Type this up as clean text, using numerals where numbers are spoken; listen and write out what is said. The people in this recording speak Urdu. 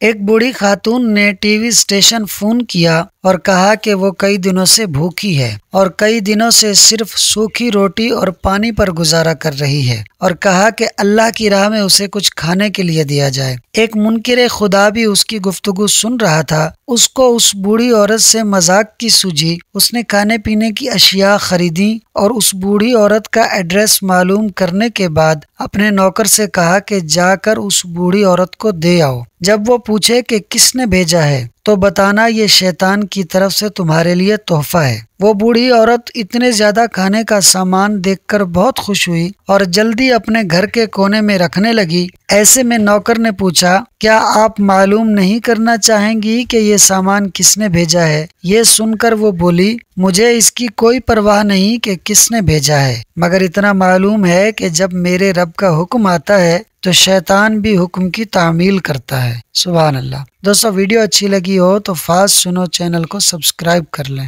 ایک بوڑھی خاتون نے ٹی وی اسٹیشن فون کیا اور کہا کہ وہ کئی دنوں سے بھوکی ہے اور کئی دنوں سے صرف سوکھی روٹی اور پانی پر گزارا کر رہی ہے، اور کہا کہ اللہ کی راہ میں اسے کچھ کھانے کے لیے دیا جائے۔ ایک منکر خدا بھی اس کی گفتگو سن رہا تھا۔ اس کو اس بوڑھی عورت سے مذاق کی سوجی۔ اس نے کھانے پینے کی اشیاء خریدی اور اس بوڑھی عورت کا ایڈریس معلوم کرنے کے بعد اپنے نوکر سے کہا کہ جا کر اس بوڑھی عورت کو دے آؤ۔ جب وہ پوچھے کہ کس نے بھیجا ہے تو بتانا یہ شیطان کی طرف سے تمہارے لیے تحفہ ہے۔ وہ بوڑھی عورت اتنے زیادہ کھانے کا سامان دیکھ کر بہت خوش ہوئی اور جلدی اپنے گھر کے کونے میں رکھنے لگی۔ ایسے میں نوکر نے پوچھا، کیا آپ معلوم نہیں کرنا چاہیں گی کہ یہ سامان کس نے بھیجا ہے؟ یہ سن کر وہ بولی، مجھے اس کی کوئی پرواہ نہیں کہ کس نے بھیجا ہے، مگر اتنا معلوم ہے کہ جب میرے رب کا حکم آتا ہے تو شیطان بھی حکم کی تعمیل کرتا ہے۔ سبحان اللہ۔ دوستو، ویڈیو اچھی لگی ہو تو فاسٹ سنو چینل کو سبسکرائب کر لیں۔